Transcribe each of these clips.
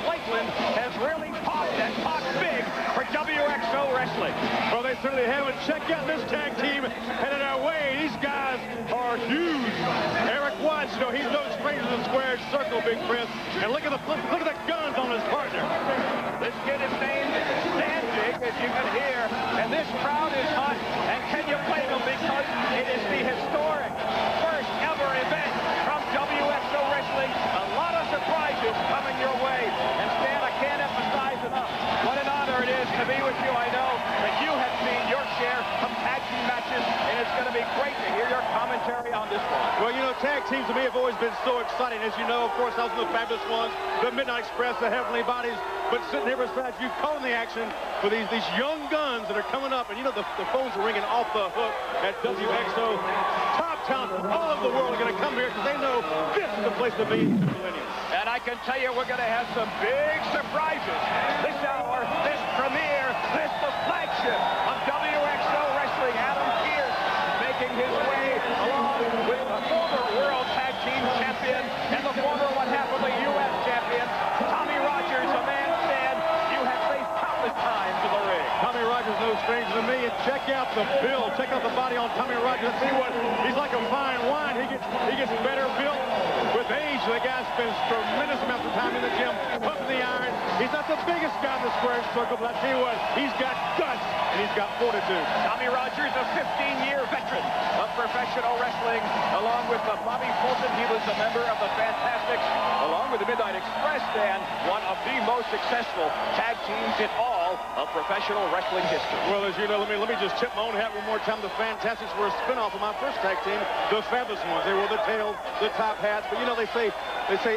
Lakeland has really talked and talked big for WXO Wrestling. Well, they certainly have. And check out this tag team headed our way. These guys are huge. Erik Watts, you know, he's no stranger to the square circle, Big Chris. And look at the guns on his partner. This kid is named Zandig, as you can hear, and this crowd is hot. And can you blame them, because it is the historic first ever event from WXO Wrestling. A lot of surprises coming your way. And Stan, I can't emphasize enough what an honor it is to be with you. I know that you have seen your share of tag team matches, and it's going to be great to hear your commentary on this one. Well, you know, tag teams to me have always been so exciting. As you know, of course, I was in the Fabulous Ones, the Midnight Express, the Heavenly Bodies. But sitting here beside you, calling the action for these young guns that are coming up. And, you know, the phones are ringing off the hook at WXO. Top talent from all over the world are going to come here because they know this is the place to be in the millennium. And I can tell you, we're going to have some big surprises this hour, this premiere, this the flagship of WXO Wrestling. Adam Pearce making his way along with the former World Tag Team Champion and the former one-half of the U.S. Champion, Tommy Rogers, a man, Stan, you have faced countless times in the ring. Tommy Rogers no stranger to me. And check out the build. Check out the body on Tommy Rogers. See what he's like a fine wine. He gets better built with age. The guy spends tremendous amounts of time in the gym, pumping the iron. He's not the biggest guy in the square circle, but I tell you what, he's got guts and he's got fortitude. Tommy Rogers, a 15-year veteran of professional wrestling, along with Bobby Fulton. He was a member of the Fantastics, along with the Midnight Express, and one of the most successful tag teams in all of professional wrestling history. Well, as you know, let me just tip my own hat one more time. The Fantastics were a spinoff of my first tag team, the Fabulous Ones. They wore the tails, the top hats, but you know, they say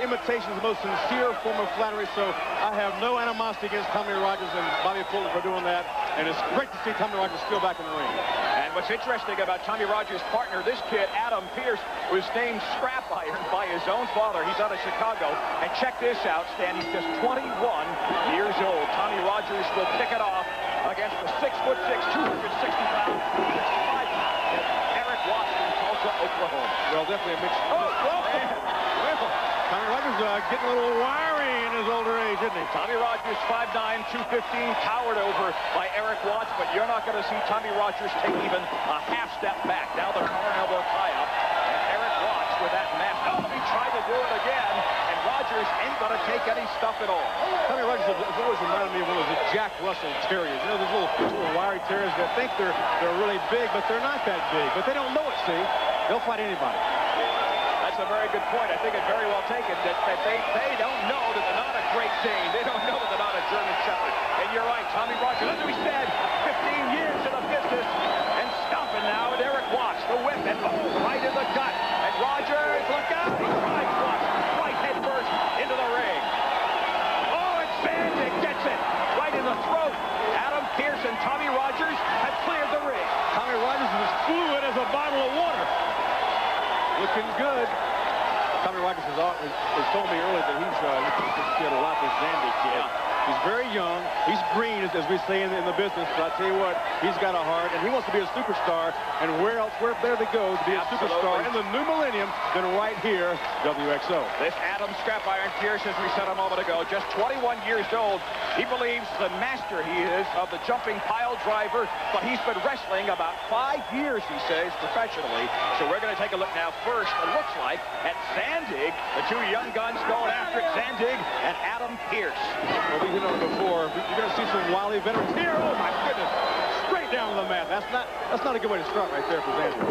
imitation is the most sincere form of flattery, so I have no animosity against Tommy Rogers and Bobby Fulton for doing that, and it's great to see Tommy Rogers still back in the ring. And what's interesting about Tommy Rogers' partner, this kid, Adam Pearce, was named Scrap Iron by his own father. He's out of Chicago. And check this out, Stan. He's just 21 years old. Tommy Rogers will kick it off against the 6'6", 260-pound, 65-pound Erik Watts from Tulsa, Oklahoma. Well, definitely a mixed... Tommy Rogers getting a little wiry in his older age, isn't he? Tommy Rogers, 5'9", 215, towered over by Erik Watts, but you're not going to see Tommy Rogers take even a half step back. Now the collar and elbow tie-up, and Erik Watts with that mask. Oh, he tried to do it again, and Rogers ain't going to take any stuff at all. Tommy Rogers has always reminded me of one of those Jack Russell Terriers. You know, those little wiry terriers that think they're really big, but they're not that big. But they don't know it, see? They'll fight anybody. That's a very good point. I think it's very well taken that they don't know that they're not a Great Dane. They don't know that they're not a German Shepherd. And you're right, Tommy Rogers, as we said, 15 years in the business, and stomping now with Erik Watts, the whip, and right in the gut. And Rogers, look out, he drives Watts right head first into the ring. Oh, and Zandig gets it right in the throat. Adam Pearce and Tommy Rogers have cleared the ring. Tommy Rogers is as fluid as a bottle of water. Looking good. Tommy Rogers has told me earlier that he's looking at this kid a lot, this Zandig kid. Yeah. He's very young. He's green, as we say in the business. But I tell you what, he's got a heart, and he wants to be a superstar. And where better to go to be a superstar in the new millennium than right here, WXO. This Adam Scrap Iron Pearce, as we said a moment ago, just 21 years old. He believes the master he is of the jumping pile driver, but he's been wrestling about 5 years, he says, professionally. So we're going to take a look now first, it looks like, at Zandig, the two young guns going after it, Zandig and Adam Pearce. Well, we've known before. You're going to see some wily veterans here. Oh, my goodness. Straight down to the mat. That's not a good way to start right there for Zandig.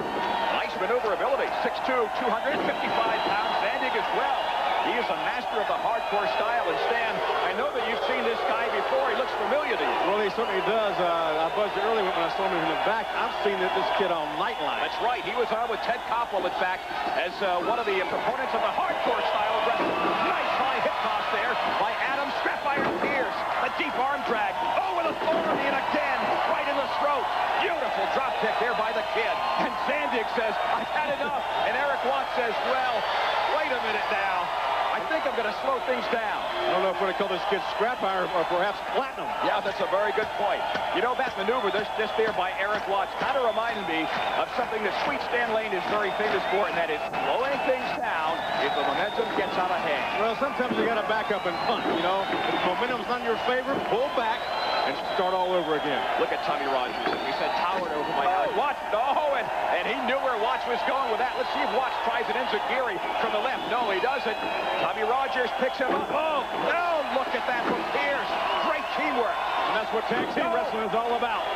Nice maneuverability. 6'2", 255 pounds. Zandig as well. He is a master of the hardcore style. And Stan, I know that you've seen this guy before. He looks familiar to you. Well, he certainly does. I buzzed it earlier when I saw him in the back. I've seen this kid on Nightline. That's right. He was on with Ted Koppel, in fact, as one of the proponents of the hardcore style of wrestling. Nice high hip toss there by Adam Scrap Iron Pearce. A deep arm drag. Oh, with authority, and again, right in the throat. Beautiful drop kick there by the kid. And Zandig says, I've had enough. And Erik Watts says, well, wait a minute now. I think I'm going to slow things down. Oh, don't know if we're going to call this kid scrap iron or perhaps platinum. Yeah, that's a very good point. You know, that maneuver just there by Erik Watts kind of reminded me of something that Sweet Stan Lane is very famous for, and that is slowing things down if the momentum gets out of hand. Well, sometimes you got to back up and punt, you know. If the momentum's not in your favor, pull back and start all over again. Look at Tommy Rogers. We said towered over my eyes. Watts, no, and he knew where Watts was going with that. Let's see if Watts tries it enziguri from the left. No, he doesn't. Tommy Rogers picks him up. Oh, no, look at that from Pearce. Great teamwork. And that's what tag team wrestling is all about.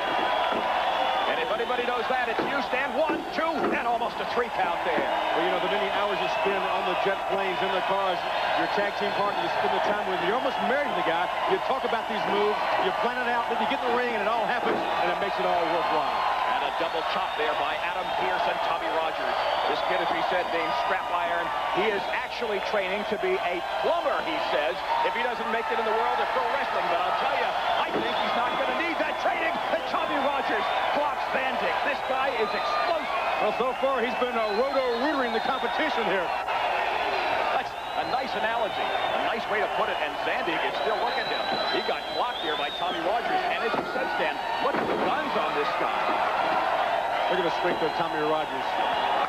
And if anybody knows that, it's you, Stan. 1, 2, and almost a 3 count there. Well, you know, the many hours you spend on the jet planes, in the cars, your tag team partner, you spend the time with, you're almost married to the guy. You talk about these moves, you plan it out, then you get in the ring, and it all happens, and it makes it all worthwhile. And a double chop there by Adam Pearce and Tommy Rogers. This kid, as we said, named Scrap Iron. He is actually training to be a plumber, he says, if he doesn't make it in the world of pro wrestling. But I'll tell you, I think he's not going to need that training. And Tommy Rogers blocks Zandig. This guy is explosive. Well, so far, he's been roto-rootering the competition here. That's a nice analogy, a nice way to put it, and Zandig is still looking at him. He got blocked here by Tommy Rogers, and as you said, Stan, look at the guns on this guy. Look at the strength of Tommy Rogers.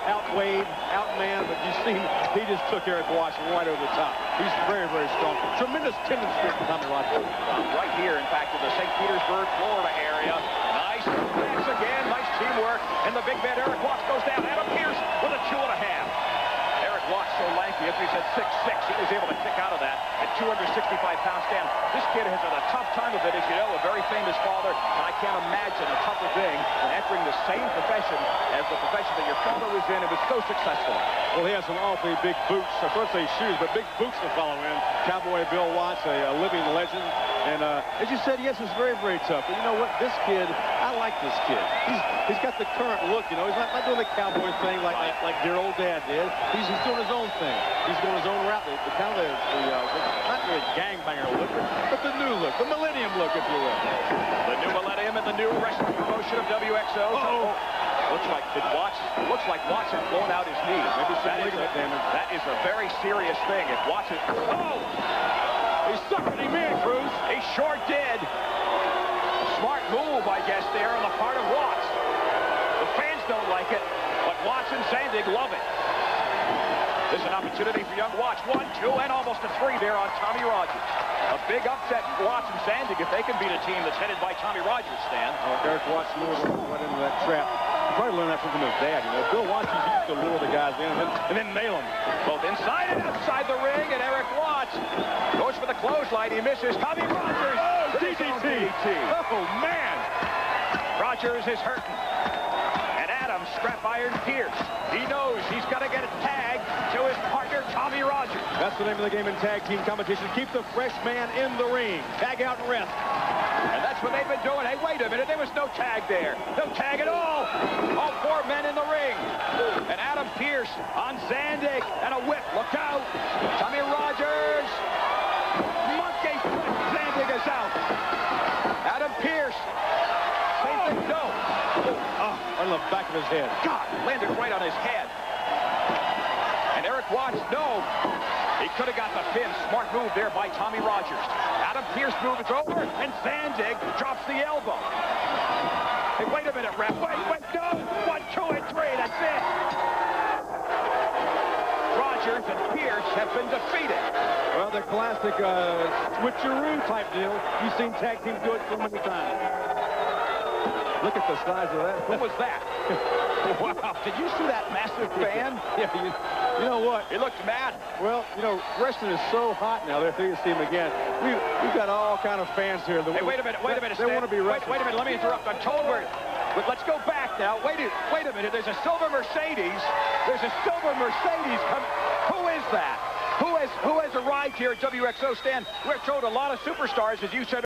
Outweighed, outmanned, but you see, he just took Erik Watts right over the top. He's very, very strong. Tremendous tendon strength for Tommy Rogers. Right here, in fact, in the St. Petersburg, Florida area. Nice pass again, nice teamwork, and the big man Erik Watts goes down. Adam Pearce with a 2.5. Erik Watts so lanky, as we said, 6'6", he was able to kick out of that at 265 pounds. Stan, this kid has had a tough time of it, as you know, a very famous father, and I can't imagine a tougher thing than entering the same profession as the profession that your father was in and was so successful. Well, he has some awfully big boots. I first say shoes, but big boots to follow in. Cowboy Bill Watts, a living legend. And as you said, yes, it's very, very tough. But you know what? This kid, I like this kid. He's got the current look, you know. He's not doing the cowboy thing like dear old dad did. He's doing his own thing. He's going his own route. The kind of not really gangbanger look, but the new look, the millennium look, if you will. The new millennium and the new wrestling promotion of WXO. Looks like Watts has blown out his knee. Maybe some ligament damage. That is a very serious thing. If Watts is... Oh! He suckered him in, Cruz. He sure did. Smart move, I guess, there on the part of Watts. The fans don't like it, but Watts and Zandig love it. This is an opportunity for young Watts. 1, 2, and almost a 3 there on Tommy Rogers. A big upset for Watts and Zandig if they can beat a team that's headed by Tommy Rogers, Stan. Erik Watts lured right into that trap. He probably learned that from his dad, you know. Bill Watts used to lure the guys in and then nail them. Both inside and outside the ring, and Erik Watts goes for the clothesline. He misses. Tommy Rogers. Oh, DDT. Oh, man. Rogers is hurting. And Adam Scrap Iron Pearce. He knows he's got to get a tag to his partner, Tommy Rogers. That's the name of the game in tag team competition. Keep the fresh man in the ring. Tag out and rest. And that's what they've been doing. Hey, wait a minute. There was no tag there. No tag at all. All 4 men in the ring. And Adam Pearce on Zandig. And a whip. Look out. Tommy Rogers. Monkey flip. Zandig is out. Adam Pearce. Same thing. No. Oh, on the back of his head. God, landed right on his head. And Erik Watts, no. He could have got the pin. Smart move there by Tommy Rogers. Adam Pearce moves over, and Zandig drops the elbow. Hey, wait a minute, ref. Wait, no. 1, 2, and 3. That's it. Rogers and Pearce have been defeated. Well, the classic switcheroo type deal. You've seen tag teams do it so many times. Look at the size of that. What was that? Wow. Did you see that massive fan? Yeah, you know what? He looked mad. Well, you know, wrestling is so hot now. They're thinking to see him again. We've got all kind of fans here. Hey, wait a minute. They want to be wrestling. Wait a minute. Let me interrupt. I'm told but let's go back now. Wait a minute. There's a silver Mercedes. There's a silver Mercedes coming. Who is that? Who has arrived here at WXO, Stan? We're told a lot of superstars, as you said